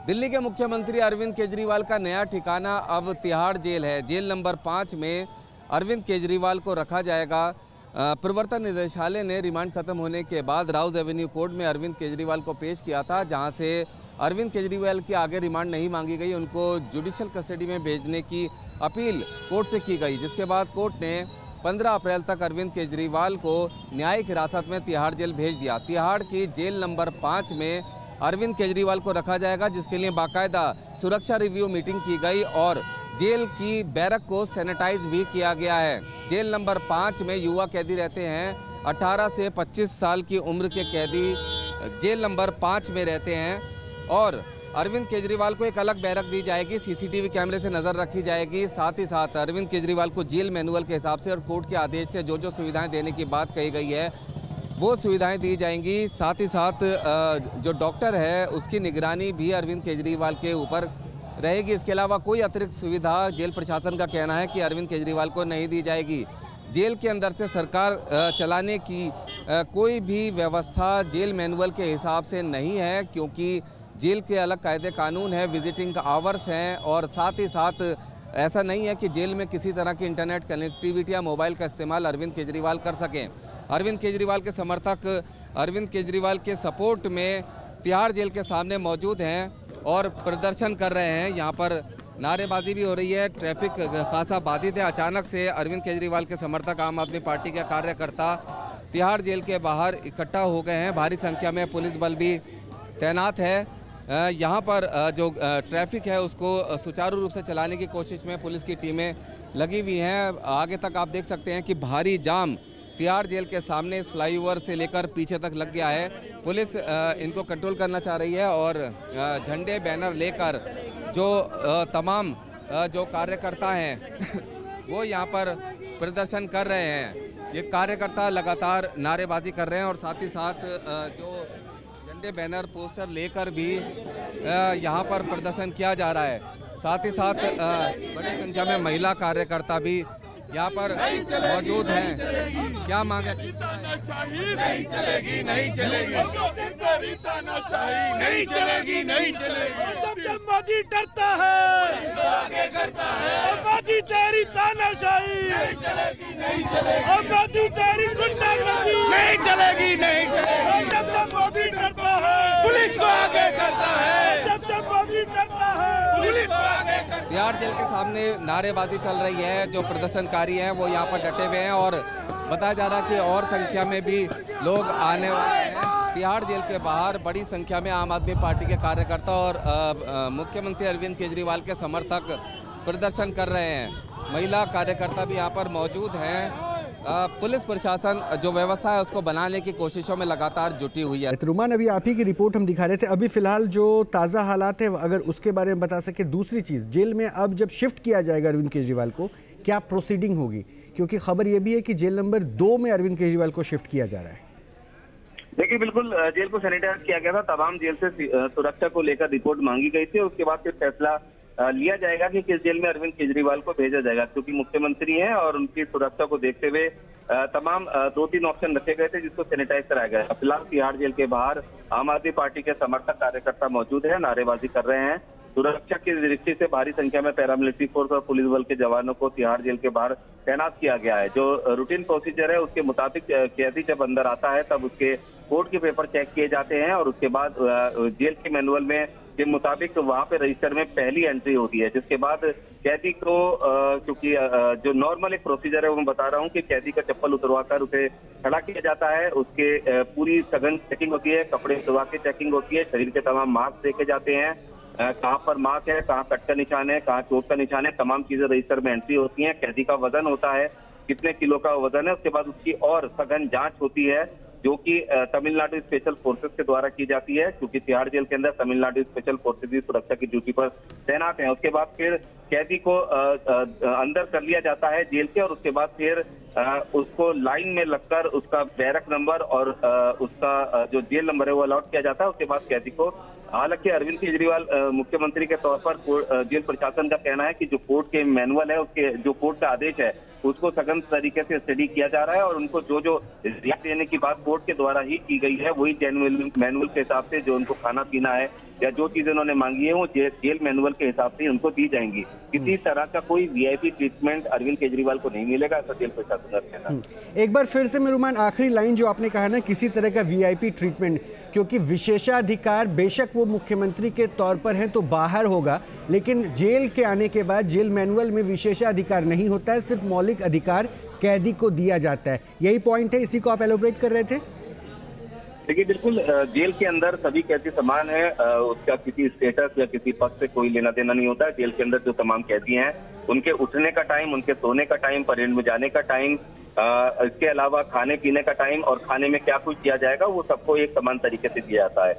दिल्ली के मुख्यमंत्री अरविंद केजरीवाल का नया ठिकाना अब तिहाड़ जेल है। जेल नंबर 5 में अरविंद केजरीवाल को रखा जाएगा। प्रवर्तन निदेशालय ने रिमांड खत्म होने के बाद राउज एवेन्यू कोर्ट में अरविंद केजरीवाल को पेश किया था, जहां से अरविंद केजरीवाल की आगे रिमांड नहीं मांगी गई, उनको जुडिशियल कस्टडी में भेजने की अपील कोर्ट से की गई, जिसके बाद कोर्ट ने 15 अप्रैल तक अरविंद केजरीवाल को न्यायिक हिरासत में तिहाड़ जेल भेज दिया। तिहाड़ की जेल नंबर 5 में अरविंद केजरीवाल को रखा जाएगा, जिसके लिए बाकायदा सुरक्षा रिव्यू मीटिंग की गई और जेल की बैरक को सैनिटाइज भी किया गया है। जेल नंबर 5 में युवा कैदी रहते हैं। 18 से 25 साल की उम्र के कैदी जेल नंबर 5 में रहते हैं और अरविंद केजरीवाल को एक अलग बैरक दी जाएगी, सीसीटीवी कैमरे से नज़र रखी जाएगी। साथ ही साथ अरविंद केजरीवाल को जेल मैनुअल के हिसाब से और कोर्ट के आदेश से जो जो सुविधाएं देने की बात कही गई है वो सुविधाएं दी जाएंगी। साथ ही साथ जो डॉक्टर है उसकी निगरानी भी अरविंद केजरीवाल के ऊपर रहेगी। इसके अलावा कोई अतिरिक्त सुविधा जेल प्रशासन का कहना है कि अरविंद केजरीवाल को नहीं दी जाएगी। जेल के अंदर से सरकार चलाने की कोई भी व्यवस्था जेल मैनुअल के हिसाब से नहीं है, क्योंकि जेल के अलग कायदे कानून है, विजिटिंग आवर्स हैं और साथ ही साथ ऐसा नहीं है कि जेल में किसी तरह की इंटरनेट कनेक्टिविटी या मोबाइल का इस्तेमाल अरविंद केजरीवाल कर सकें। अरविंद केजरीवाल के समर्थक अरविंद केजरीवाल के सपोर्ट में तिहाड़ जेल के सामने मौजूद हैं और प्रदर्शन कर रहे हैं। यहाँ पर नारेबाजी भी हो रही है, ट्रैफिक खासा बाधित है। अचानक से अरविंद केजरीवाल के समर्थक आम आदमी पार्टी के कार्यकर्ता तिहाड़ जेल के बाहर इकट्ठा हो गए हैं। भारी संख्या में पुलिस बल भी तैनात है। यहाँ पर जो ट्रैफिक है उसको सुचारू रूप से चलाने की कोशिश में पुलिस की टीमें लगी हुई हैं। आगे तक आप देख सकते हैं कि भारी जाम तिहाड़ जेल के सामने इस फ्लाईओवर से लेकर पीछे तक लग गया है। पुलिस इनको कंट्रोल करना चाह रही है और झंडे बैनर लेकर जो तमाम जो कार्यकर्ता हैं वो यहाँ पर प्रदर्शन कर रहे हैं। ये कार्यकर्ता लगातार नारेबाजी कर रहे हैं और साथ ही साथ जो झंडे बैनर पोस्टर लेकर भी यहाँ पर प्रदर्शन किया जा रहा है। साथ ही साथ बड़ी संख्या में महिला कार्यकर्ता भी यहाँ पर मौजूद हैं। क्या मांगे? नहीं चलेगी, नहीं चलेगी, नहीं चलेगी, नहीं चलेगी। जब मोदी डरता है, आगे करता है, मोदी तेरी तानाशाही नहीं चलेगी, नहीं चलेगी, मोदी तेरी गुंडागर्दी नहीं चलेगी, नहीं चलेगी। जब मोदी डरता है, पुलिस को आगे करता है, जब मोदी डरता है, पुलिस को आगे करता है। तिहाड़ जेल के सामने नारेबाजी चल रही है। जो प्रदर्शनकारी हैं वो यहाँ पर डटे हुए हैं और बताया जा रहा है कि और संख्या में भी लोग आने वाले हैं। तिहाड़ जेल के बाहर बड़ी संख्या में आम आदमी पार्टी के कार्यकर्ता और मुख्यमंत्री अरविंद केजरीवाल के समर्थक प्रदर्शन कर रहे हैं। महिला कार्यकर्ता भी यहाँ पर मौजूद हैं। पुलिस प्रशासन जो व्यवस्था है उसको बनाने की कोशिशों में लगातार जुटी हुई है। रुमान, अभी आप ही की रिपोर्ट हम दिखा रहे थे। अभी फिलहाल जो ताज़ा हालात है अगर उसके बारे में बता सके। दूसरी चीज़, जेल में अब जब शिफ्ट किया जाएगा अरविंद केजरीवाल को, क्या प्रोसीडिंग होगी? क्योंकि खबर यह भी है कि जेल नंबर 2 में अरविंद केजरीवाल को शिफ्ट किया जा रहा है। देखिए, बिल्कुल जेल को सैनिटाइज किया गया था। तमाम जेल से सुरक्षा को लेकर रिपोर्ट मांगी गई थी और उसके बाद फिर फैसला लिया जाएगा कि किस जेल में अरविंद केजरीवाल को भेजा जाएगा, क्योंकि मुख्यमंत्री हैं और उनकी सुरक्षा को देखते हुए तमाम 2-3 ऑप्शन रखे गए थे जिसको सैनिटाइज कराया गया। फिलहाल तिहाड़ जेल के बाहर आम आदमी पार्टी के समर्थक कार्यकर्ता मौजूद हैं, नारेबाजी कर रहे हैं। सुरक्षा की दृष्टि से भारी संख्या में पैरामिलिट्री फोर्स और पुलिस बल के जवानों को तिहाड़ जेल के बाहर तैनात किया गया है। जो रूटीन प्रोसीजर है उसके मुताबिक कैदी जब अंदर आता है तब उसके कोर्ट के पेपर चेक किए जाते हैं और उसके बाद जेल के मैनुअल में के मुताबिक वहाँ पे रजिस्टर में पहली एंट्री होती है, जिसके बाद कैदी को क्योंकि जो नॉर्मल एक प्रोसीजर है वो मैं बता रहा हूँ कि कैदी का चप्पल उतरवाकर उसे खड़ा किया जाता है। उसके पूरी सघन चेकिंग होती है, कपड़े उतरवा के चेकिंग होती है, शरीर के तमाम मार्क्स देखे जाते हैं, कहाँ पर मार्क है, कहाँ कट का निशान है, कहाँ चोट का निशान है, तमाम चीजें रजिस्टर में एंट्री होती हैं। कैदी का वजन होता है, कितने किलो का वजन है, उसके बाद उसकी और सघन जांच होती है जो कि तमिलनाडु स्पेशल फोर्सेस के द्वारा की जाती है, क्योंकि तिहाड़ जेल के अंदर तमिलनाडु स्पेशल फोर्सेस भी सुरक्षा की ड्यूटी पर तैनात हैं। उसके बाद फिर कैदी को अंदर कर लिया जाता है जेल के और उसके बाद फिर उसको लाइन में लगकर उसका बैरक नंबर और उसका जो जेल नंबर है वो अलॉट किया जाता है। उसके बाद कैदी को, हालांकि अरविंद केजरीवाल मुख्यमंत्री के तौर पर जेल प्रशासन का कहना है कि जो कोर्ट के मैनुअल है उसके जो कोर्ट का आदेश है उसको सघन तरीके से स्टडी किया जा रहा है और उनको जो जो रियायत देने की बात कोर्ट के द्वारा ही की गई है वही मैनुअल के हिसाब से जो उनको खाना पीना है या जो चीजें उन्होंने मांगी है वो जेल मैनुअल के हिसाब से उनको दी जाएंगी। किसी तरह का कोई वीआईपी ट्रीटमेंट अरविंद केजरीवाल को नहीं मिलेगा, ऐसा जेल प्रशासन का कहना। एक बार फिर से मेहमान, आखिरी लाइन जो आपने कहा ना, किसी तरह का वीआईपी ट्रीटमेंट, क्योंकि विशेषाधिकार बेशक वो मुख्यमंत्री के तौर पर हैं तो बाहर होगा, लेकिन जेल के आने के बाद जेल मैनुअल में विशेषाधिकार नहीं होता है, सिर्फ मौलिक अधिकार कैदी को दिया जाता है। यही पॉइंट है, इसी को आप एलोबरेट कर रहे थे। देखिए बिल्कुल, जेल के अंदर सभी कैदी समान है, उसका किसी स्टेटस या किसी पद से कोई लेना देना नहीं होता है। जेल के अंदर जो तमाम कैदी हैं उनके उठने का टाइम, उनके सोने का टाइम, परेड में जाने का टाइम, इसके अलावा खाने पीने का टाइम और खाने में क्या कुछ किया जाएगा वो सबको एक समान तरीके से दिया जाता है।